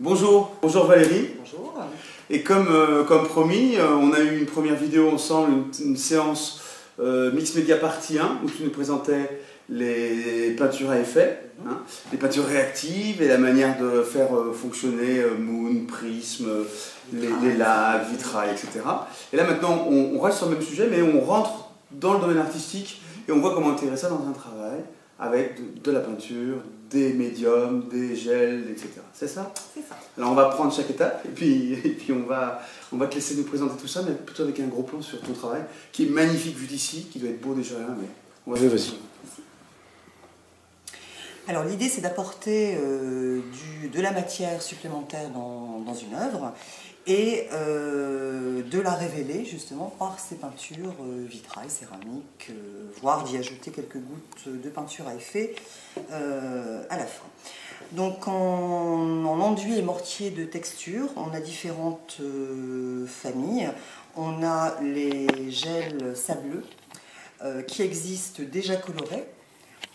Bonjour, bonjour Valérie. Bonjour. Et comme promis, on a eu une première vidéo ensemble, une séance Mix Media Partie 1, où tu nous présentais les peintures à effet, les peintures réactives et la manière de faire fonctionner moon, prisme, les laves, vitrail, etc. Et là maintenant, on reste sur le même sujet, mais on rentre dans le domaine artistique et on voit comment intégrer ça dans un travail avec de la peinture, des médiums, des gels, etc. C'est ça? C'est ça. Alors on va prendre chaque étape et puis on va te laisser nous présenter tout ça, mais plutôt avec un gros plan sur ton travail, qui est magnifique vu d'ici, qui doit être beau déjà là, mais on va vas-y. Alors l'idée c'est d'apporter de la matière supplémentaire dans une œuvre et de la révéler justement par ces peintures vitrail, céramique, voire d'y ajouter quelques gouttes de peinture à effet à la fin. Donc en enduit et mortier de texture, on a différentes familles. On a les gels sableux qui existent déjà colorés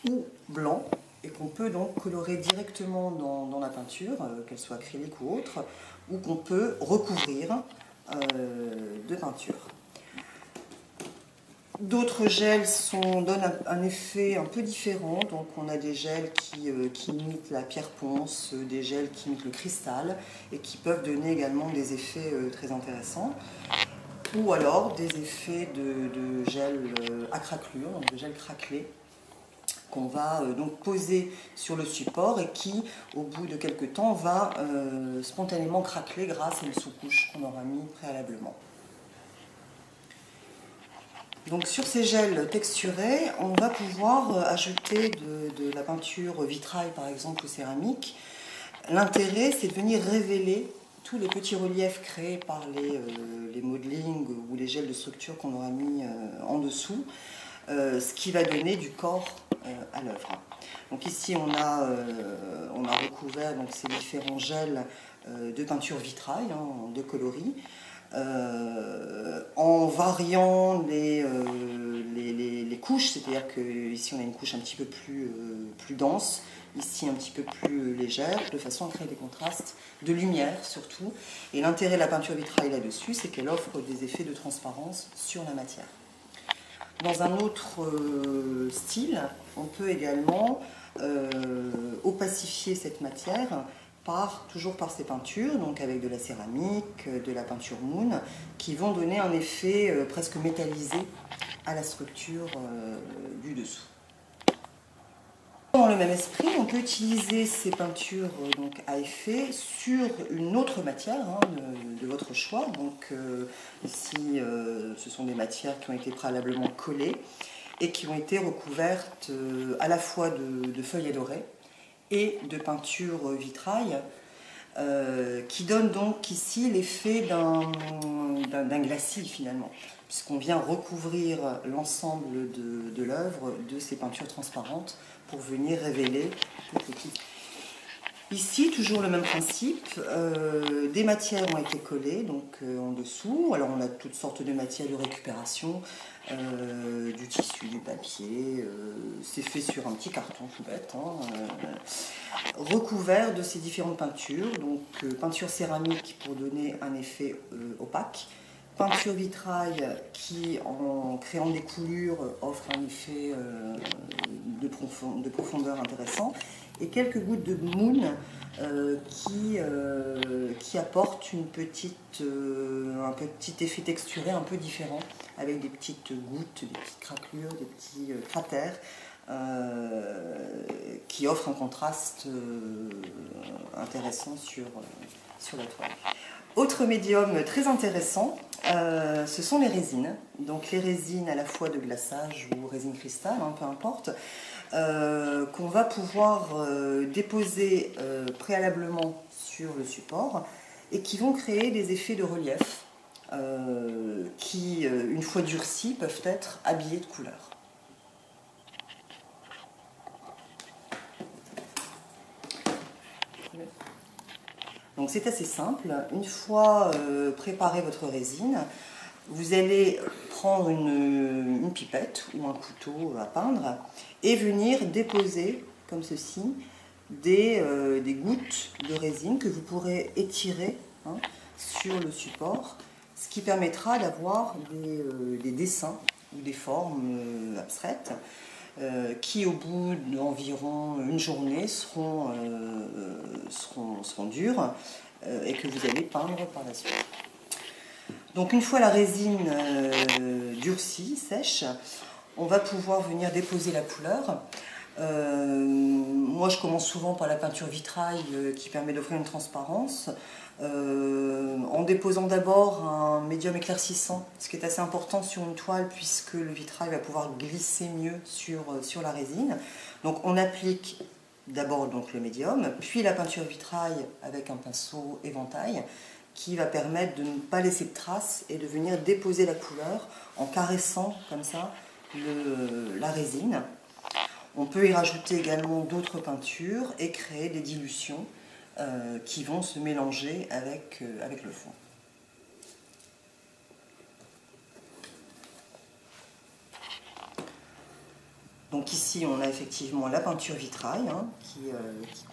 ou blancs et qu'on peut donc colorer directement dans la peinture, qu'elle soit acrylique ou autre, ou qu'on peut recouvrir de peinture. D'autres gels donnent un effet un peu différent, donc on a des gels qui imitent la pierre ponce, des gels qui imitent le cristal et qui peuvent donner également des effets très intéressants, ou alors des effets de gel à craquelure, donc de gel craquelé, qu'on va donc poser sur le support et qui, au bout de quelques temps, va spontanément craqueler grâce à une sous-couche qu'on aura mis préalablement. Donc sur ces gels texturés, on va pouvoir ajouter de la peinture vitrail par exemple ou céramique. L'intérêt, c'est de venir révéler tous les petits reliefs créés par les modelings ou les gels de structure qu'on aura mis en dessous, ce qui va donner du corps à l'œuvre. Donc ici on a recouvert donc, ces différents gels de peinture vitrail, de coloris, en variant les couches, c'est-à-dire qu'ici on a une couche un petit peu plus dense, ici un petit peu plus légère, de façon à créer des contrastes de lumière surtout. Et l'intérêt de la peinture vitrail là-dessus, c'est qu'elle offre des effets de transparence sur la matière. Dans un autre style, on peut également opacifier cette matière toujours par ces peintures, donc avec de la céramique, de la peinture moon, qui vont donner un effet presque métallisé à la structure du dessous. Dans le même esprit, on peut utiliser ces peintures donc, à effet sur une autre matière de votre choix. Donc, ici, ce sont des matières qui ont été préalablement collées et qui ont été recouvertes à la fois de feuilles dorées et de peinture vitrail, qui donne donc ici l'effet d'un glacis finalement, puisqu'on vient recouvrir l'ensemble de l'œuvre de ces peintures transparentes pour venir révéler toutes les petites. Ici, toujours le même principe, des matières ont été collées donc, en dessous. Alors on a toutes sortes de matières de récupération, du tissu, du papier, c'est fait sur un petit carton tout bête, recouvert de ces différentes peintures, donc peinture céramique pour donner un effet opaque, peinture vitrail qui, en créant des coulures, offre un effet de profondeur intéressant, et quelques gouttes de moon qui apportent un petit effet texturé un peu différent, avec des petites gouttes, des petites craquelures, des petits cratères, qui offrent un contraste intéressant sur la toile. Autre médium très intéressant, ce sont les résines. Donc les résines à la fois de glaçage ou résine cristal, peu importe, qu'on va pouvoir déposer préalablement sur le support et qui vont créer des effets de relief qui, une fois durcis, peuvent être habillés de couleurs. Donc c'est assez simple. Une fois préparé votre résine, vous allez prendre une pipette ou un couteau à peindre et venir déposer, comme ceci, des gouttes de résine que vous pourrez étirer sur le support, ce qui permettra d'avoir des dessins ou des formes abstraites qui, au bout d'environ une journée, seront dures et que vous allez peindre par la suite. Donc une fois la résine durcie, sèche, on va pouvoir venir déposer la couleur. Moi je commence souvent par la peinture vitrail qui permet d'offrir une transparence, en déposant d'abord un médium éclaircissant, ce qui est assez important sur une toile puisque le vitrail va pouvoir glisser mieux sur la résine. Donc on applique d'abord le médium, puis la peinture vitrail avec un pinceau éventail qui va permettre de ne pas laisser de traces et de venir déposer la couleur en caressant comme ça la résine. On peut y rajouter également d'autres peintures et créer des dilutions qui vont se mélanger avec le fond. Donc ici on a effectivement la peinture vitrail qui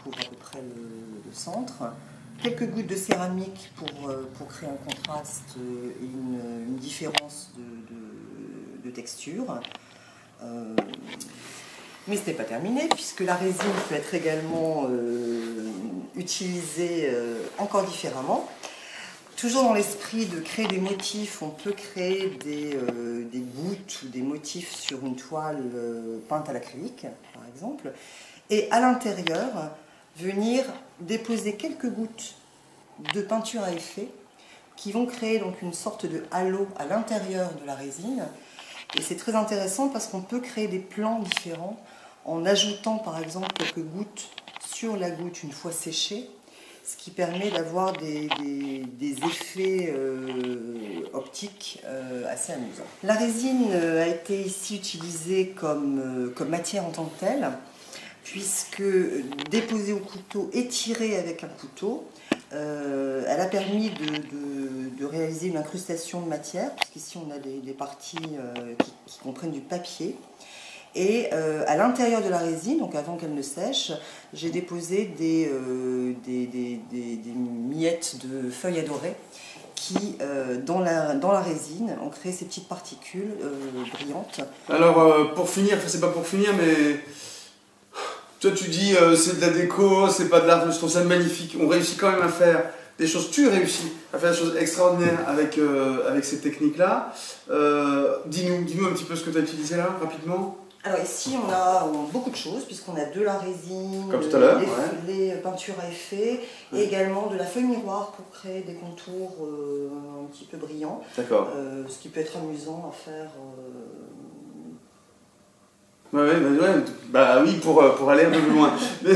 couvre à peu près le centre. Quelques gouttes de céramique pour créer un contraste et une différence de texture. Mais ce n'est pas terminé, puisque la résine peut être également utilisée encore différemment. Toujours dans l'esprit de créer des motifs, on peut créer des gouttes ou des motifs sur une toile peinte à l'acrylique, par exemple. Et à l'intérieur, venir déposer quelques gouttes de peinture à effet qui vont créer donc une sorte de halo à l'intérieur de la résine. Et c'est très intéressant parce qu'on peut créer des plans différents en ajoutant par exemple quelques gouttes sur la goutte une fois séchée, ce qui permet d'avoir des effets optiques assez amusants. La résine a été ici utilisée comme matière en tant que telle, puisque déposée au couteau, étirée avec un couteau, elle a permis de réaliser une incrustation de matière, puisqu'ici on a des parties qui comprennent du papier. Et à l'intérieur de la résine, donc avant qu'elle ne sèche, j'ai déposé des miettes de feuilles à dorer qui, dans la résine, ont créé ces petites particules brillantes. Alors, pour finir, enfin c'est pas pour finir, mais toi tu dis c'est de la déco, c'est pas de l'art, je trouve ça magnifique. On réussit quand même à faire des choses, tu réussis à faire des choses extraordinaires avec ces techniques-là. Dis-nous un petit peu ce que tu as utilisé là, rapidement. Alors ici on a beaucoup de choses puisqu'on a de la résine, comme tout à l'heure, les peintures à effet et également de la feuille miroir pour créer des contours un petit peu brillants. D'accord. Ce qui peut être amusant à faire. Bah oui, pour aller un peu plus loin. Mais,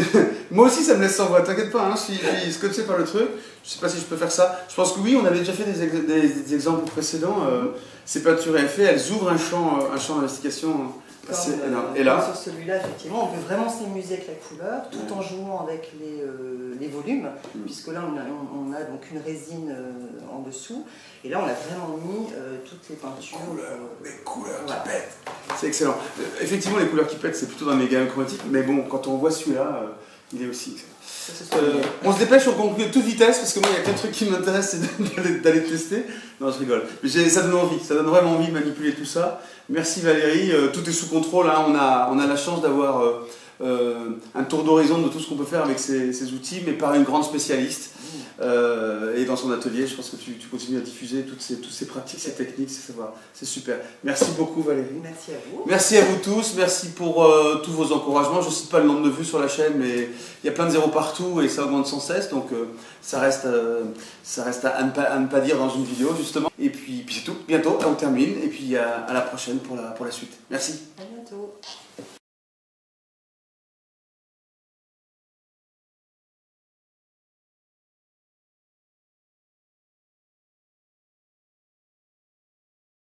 moi aussi ça me laisse sans voix, t'inquiète pas, je suis scotché par le truc. Je sais pas si je peux faire ça. Je pense que oui, on avait déjà fait des exemples précédents. Ces peintures à effet, elles ouvrent un champ d'investigation. Et là, sur celui-là, effectivement, on peut vraiment s'amuser avec la couleur tout en jouant avec les volumes, puisque là on a donc une résine en dessous, et là on a vraiment mis toutes les peintures. Les couleurs qui pètent. C'est excellent. Effectivement, les couleurs qui pètent, c'est plutôt dans mes gammes chromatiques, mais bon, quand on voit celui-là, il est aussi excellent. On se dépêche, on conclut de toute vitesse parce que moi il y a qu'un truc qui m'intéresse, c'est d'aller tester. Non, je rigole. Mais ça donne envie, ça donne vraiment envie de manipuler tout ça. Merci Valérie, tout est sous contrôle. On a la chance d'avoir un tour d'horizon de tout ce qu'on peut faire avec ces outils, mais par une grande spécialiste. Et dans son atelier, je pense que tu continues à diffuser toutes ces pratiques, ces techniques, ces savoirs. C'est super. Merci beaucoup Valérie. Merci à vous. Merci à vous tous, merci pour tous vos encouragements. Je ne cite pas le nombre de vues sur la chaîne, mais il y a plein de zéros partout et ça augmente sans cesse, donc ça reste à ne pas dire dans une vidéo justement. Et puis c'est tout, bientôt on termine et puis à la prochaine pour la suite. Merci. À bientôt.